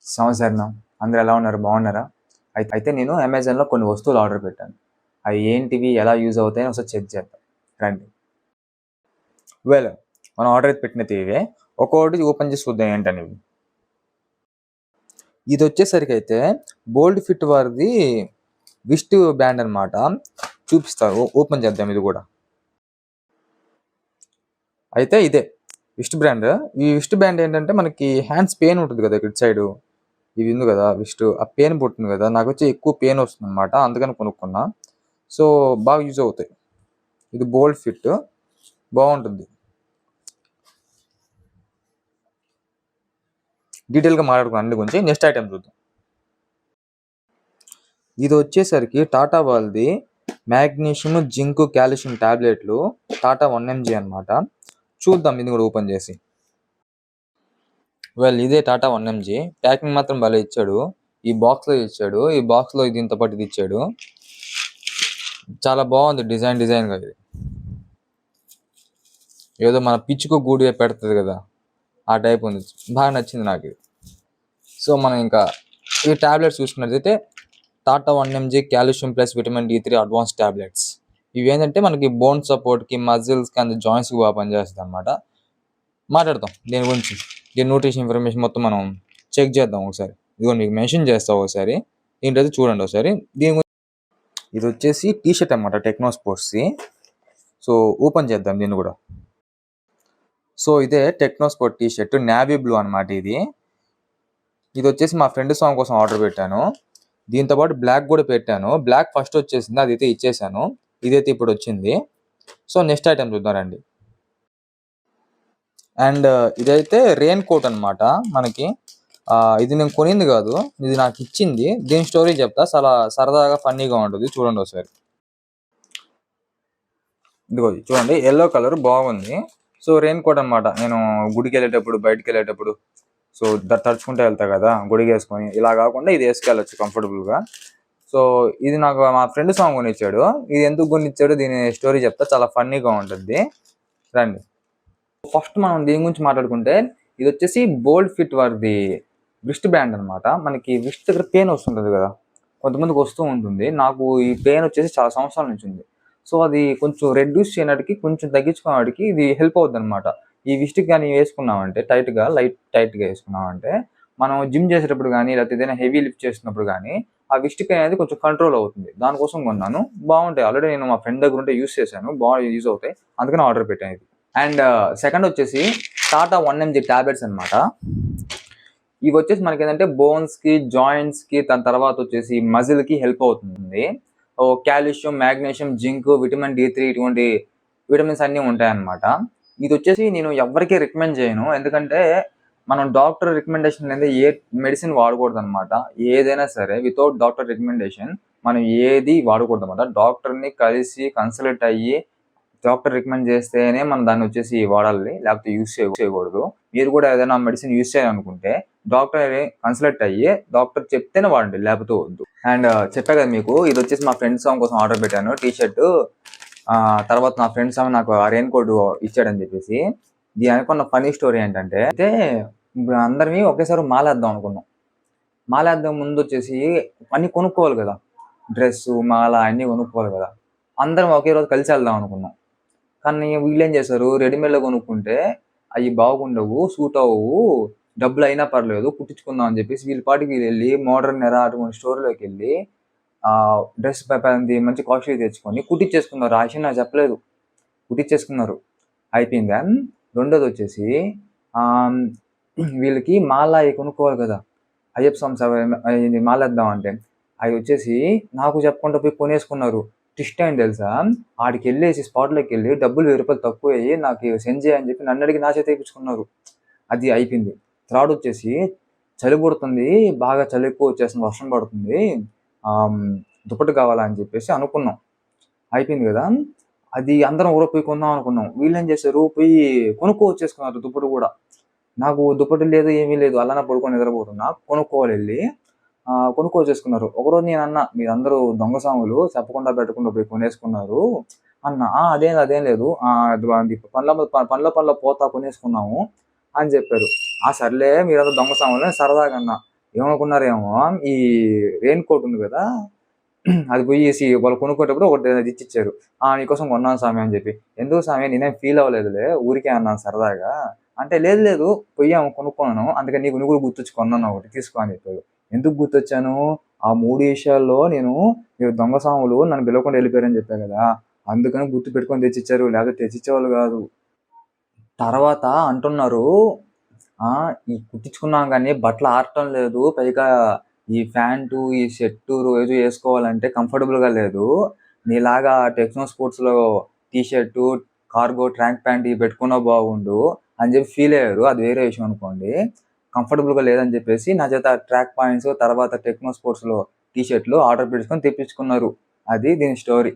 సంవత్సరం అందరూ ఎలా ఉన్నారు? బాగున్నారా? అయితే నేను అమెజాన్‌లో కొన్ని వస్తువులు ఆర్డర్ పెట్టాను. అవి ఏంటివి? ఎలా యూజ్ అవుతాయని ఒకసారి చెక్ చేద్దాం రండి. వెల్ మనం ఆర్డర్ పెట్టినవి ఇవే. ఒక్కొక్కటి ఓపెన్ చేసి చూద్దాం ఏంటనేవి. ఇది వచ్చేసరికి అయితే బోల్డ్ ఫిట్ వారిది విస్ట్ బ్యాండ్ అనమాట. చూపిస్తారు. ఓపెన్ చేద్దాం ఇది కూడా. అయితే ఇదే విస్ట్ బ్రాండ్. ఈ విస్ట్ బ్యాండ్ ఏంటంటే మనకి హ్యాండ్స్ పెయిన్ ఉంటుంది కదా ఇటు సైడ్. ఇది ఉంది కదా విస్ట్, ఆ పెయిన్ పుట్టింది కదా, నాకు వచ్చి ఎక్కువ పెయిన్ వస్తుంది అనమాట, అందుకని కొనుక్కున్నా. సో బాగా యూజ్ అవుతాయి. ఇది బోల్డ్ ఫిట్ బాగుంటుంది. డీటెయిల్గా మాట్లాడుకున్నాను అన్ని గురించి. నెక్స్ట్ ఐటమ్ చూద్దాం. ఇది వచ్చేసరికి టాటా వాళ్ళది మ్యాగ్నీషియం జింక్ కాల్షియం టాబ్లెట్లు, టాటా 1mg అనమాట. చూద్దాం ఇది కూడా ఓపెన్ చేసి. వెల్ ఇదే టాటా 1mg. ప్యాకింగ్ మాత్రం భలే ఇచ్చాడు. ఈ బాక్స్లో ఇచ్చాడు. ఈ బాక్స్లో దీంతో పాటు ఇది ఇచ్చాడు. చాలా బాగుంది డిజైన్గా. ఇది ఏదో మన పిచ్చుకు గూడు పెడుతుంది కదా, ఆ టైప్ ఉంది. బాగా నచ్చింది నాకు ఇది. సో మనం ఇంకా ఈ టాబ్లెట్స్ చూసుకున్నట్లయితే Tata 1mg calcium plus vitamin D3 advance tablets. ఇవి ఏంటంటే మనకి బోన్ సపోర్ట్కి, మజిల్స్కి అండ్ జాయింట్స్కి బాగా పనిచేస్తుంది అనమాట. మాట్లాడతాం దీని గురించి. దీని న్యూట్రిషన్ ఇన్ఫర్మేషన్ మొత్తం మనం చెక్ చేద్దాం ఒకసారి. ఇదిగో మీకు మెన్షన్ చేస్తాం ఒకసారి. దీంట్లో చూడండి ఒకసారి. దీని గురించి ఇది వచ్చేసి టీ షర్ట్ అనమాట, టెక్నో స్పోర్ట్స్ది. సో ఓపెన్ చేద్దాం దీన్ని కూడా. సో ఇదే techno sport T shirt, navy blue అనమాట. ఇది వచ్చేసి మా ఫ్రెండ్ సాంగ్ కోసం ఆర్డర్ పెట్టాను. దీంతో పాటు బ్లాక్ కూడా పెట్టాను. బ్లాక్ ఫస్ట్ వచ్చేసింది, అదైతే ఇచ్చేసాను. ఇదైతే ఇప్పుడు వచ్చింది. సో నెక్స్ట్ ఐటమ్ చూద్దాం రండి. అండ్ ఇదైతే రెయిన్ కోట్ అనమాట మనకి. ఇది నేను కొనింది కాదు, ఇది నాకు ఇచ్చింది. దీని స్టోరీ చెప్తా, చాలా సరదాగా ఫన్నీగా ఉంటుంది. చూడండి ఒకసారి. ఇదిగో చూడండి, ఎల్లో కలర్ బాగుంది. సో రెయిన్ కోట్ అనమాట. నేను గుడికి వెళ్ళేటప్పుడు, బయటకు వెళ్ళేటప్పుడు సో తడుచుకుంటూ వెళ్తా కదా గుడికి వేసుకొని, ఇలా కాకుండా ఇది వేసుకెళ్ళచ్చు కంఫర్టబుల్గా. సో ఇది నాకు మా ఫ్రెండ్ సాంగ్ కొనిచ్చాడు. ఇది ఎందుకు కొనిచ్చాడు, దీని స్టోరీ చెప్తా, చాలా ఫన్నీగా ఉంటుంది. రండి. ఫస్ట్ మనం దీని గురించి మాట్లాడుకుంటే, ఇది వచ్చేసి బోల్డ్ ఫిట్ వారిది విస్ట్ బ్యాండ్ అనమాట. మనకి విస్ట్ దగ్గర పెయిన్ వస్తుంటుంది కదా, కొంతమందికి వస్తూ ఉంటుంది. నాకు ఈ పెయిన్ వచ్చేసి చాలా సంవత్సరాల నుంచి ఉంది. సో అది కొంచెం రెడ్యూస్ చేయడానికి, కొంచెం తగ్గించుకోవడానికి ఇది హెల్ప్ అవుతుంది అనమాట. ఈ విస్ట్కి కానీ వేసుకున్నామంటే లైట్ టైట్గా వేసుకున్నామంటే, మనం జిమ్ చేసేటప్పుడు కానీ, లేకపోతే ఏదైనా హెవీ లిఫ్ట్ చేస్తున్నప్పుడు కానీ ఆ విస్ట్కి అనేది కొంచెం కంట్రోల్ అవుతుంది. దానికోసం కొన్నాను. బాగుంటాయి. ఆల్రెడీ నేను మా ఫ్రెండ్ దగ్గర ఉంటే యూస్ చేశాను, బాగా యూజ్ అవుతాయి, అందుకని ఆర్డర్ పెట్టాను ఇది. అండ్ సెకండ్ వచ్చేసి టాటా 1mg టాబ్లెట్స్ అనమాట. ఇవి వచ్చేసి మనకి ఏంటంటే బోన్స్కి, జాయింట్స్కి, దాని తర్వాత వచ్చేసి మజిల్కి హెల్ప్ అవుతుంది. Calcium, magnesium, zinc, vitamin D3 ఇటువంటి విటమిన్స్ అన్నీ ఉంటాయన్నమాట. ఇది వచ్చేసి నేను ఎవరికీ రికమెండ్ చేయను, ఎందుకంటే మనం డాక్టర్ రికమెండేషన్ అనేది ఏ మెడిసిన్ వాడకూడదు అనమాట. ఏదైనా సరే వితౌట్ డాక్టర్ రికమెండేషన్ మనం ఏది వాడకూడదు అనమాట. డాక్టర్ని కలిసి కన్సల్ట్ అయ్యి డాక్టర్ రికమెండ్ చేస్తేనే మనం దాన్ని వచ్చేసి వాడాలి, లేకపోతే యూస్ చేయకూడదు. మీరు కూడా ఏదైనా మెడిసిన్ యూస్ చేయాలనుకుంటే డాక్టర్ కన్సల్ట్ అయ్యి డాక్టర్ చెప్తేనే వాడండి, లేకపోతే వద్దు. అండ్ చెప్పా కదా మీకు, ఇది వచ్చేసి మా ఫ్రెండ్ సాంగ్ కోసం ఆర్డర్ పెట్టాను టీ షర్ట్. తర్వాత నా ఫ్రెండ్స్ సాంగ్ నాకు రెయిన్ కోట్ ఇచ్చాడని చెప్పేసి. దీని అనుకున్న ఫనీ స్టోరీ ఏంటంటే, అయితే ఇప్పుడు అందరినీ ఒకేసారి మాలేద్దాం అనుకున్నాం. మాలేద్దాం ముందు వచ్చేసి అన్నీ కొనుక్కోవాలి కదా, డ్రెస్సు, మాల అన్నీ కొనుక్కోవాలి కదా. అందరం ఒకే రోజు కలిసి వెళ్దాం అనుకున్నాం. కానీ వీళ్ళు ఏం చేశారు, రెడీమేడ్లో కొనుక్కుంటే అవి బాగుండవు, సూట్ అవ్వవు, డబ్బులు అయినా పర్లేదు కుట్టించుకుందాం అని చెప్పేసి వీళ్ళ పాటికి వీళ్ళు వెళ్ళి మోడర్న్ ఎరా అటువంటి స్టోర్లోకి వెళ్ళి డ్రెస్ మంచి కాస్ట్లీ తెచ్చుకొని కుట్టించేసుకున్నారు. ఆ విషయం నాకు చెప్పలేదు, కుట్టించేసుకున్నారు. అయిపోయిందా. రెండోది వచ్చేసి వీళ్ళకి మాల అవి కొనుక్కోవాలి కదా, అయ్యప్ప స్వామి మాలేద్దాం అంటే అవి వచ్చేసి నాకు చెప్పకుండా పోయి కొనేసుకున్నారు. ట్విస్ట్ అయింది తెలుసా, ఆడికి వెళ్ళేసి స్పాట్లోకి వెళ్ళి డబ్బులు 1000 రూపాయలు తక్కువ అయ్యి నాకు సెండ్ చేయని చెప్పి నన్ను అడిగి నా చేత వేయించుకున్నారు. అది అయిపోయింది. థర్డ్ వచ్చేసి చలి పుడుతుంది, బాగా చలి ఎక్కువ వచ్చేస్తుంది, వర్షం పడుతుంది, దుప్పటి కావాలని చెప్పేసి అనుకున్నాం. అయిపోయింది కదా, అది అందరం ఊర పోయి కొందాం అనుకున్నాం. వీళ్ళు ఏం చేశారు, పోయి కొనుక్కోవచ్చేసుకున్నారు దుప్పటి కూడా. నాకు దుప్పటి లేదు, ఏమీ లేదు, అలానే పడుకొని నిద్రపోతున్నా. కొనుక్కోవాలి వెళ్ళి కొనుక్కోవచ్చేసుకున్నారు. ఒకరోజు నేను అన్నా, మీరందరూ దొంగ సాములు, చెప్పకుండా పెట్టకుండా పోయి కొనేసుకున్నారు అన్న. అదేం లేదు, పనిలో పోతా కొనేసుకున్నాము అని చెప్పారు. సర్లే మీరందరూ దొంగ సాములు సరదాగా అన్నా. ఏమనుకున్నారేమో ఈ రెయిన్ కోట్ ఉంది కదా, అది పోయేసి వాళ్ళు కొనుక్కోటప్పుడు ఒకటి ఇచ్చిచ్చారు. నీకోసం కొన్నాను స్వామి అని చెప్పి. ఎందుకు స్వామి నేనేం ఫీల్ అవ్వలేదులే, ఊరికే అన్నాను సరదాగా అంటే, లేదు లేదు పోయాము కొనుక్కున్నాను, అందుకని నీకు నువ్వు కూడా గుర్తొచ్చి కొన్నాను ఒకటి తీసుకో అని చెప్పారు. ఎందుకు గుర్తొచ్చాను? ఆ 3 విషయాల్లో మీరు దొంగ స్వాములు నన్ను పిలవకుండా వెళ్ళిపోయారని చెప్పా కదా, అందుకని గుర్తు పెట్టుకొని తెచ్చిచ్చారు, లేకపోతే తెచ్చిచ్చేవాళ్ళు కాదు. తర్వాత అంటున్నారు, ఈ కుట్టించుకున్నాం గానీ బట్టలు ఆరటం లేదు. పైగా ఈ ప్యాంటు, ఈ షర్టు రోజు ఏసుకోవాలంటే కంఫర్టబుల్‌గా లేదు. నీలాగా టెక్నో స్పోర్ట్స్‌లో T shirt, cargo track pant ఇవి పెట్టుకున్నా బాగుండు అని చెప్పి ఫీల్ అయ్యారు. అది వేరే విషయం అనుకోండి. కంఫర్టబుల్‌గా లేదని చెప్పేసి నా చేత ట్రాక్ పాయింట్స్, తర్వాత టెక్నో స్పోర్ట్స్‌లో టీ షర్ట్‌లు ఆర్డర్ పెట్టుకొని తెప్పించుకున్నారు. అది దీని స్టోరీ.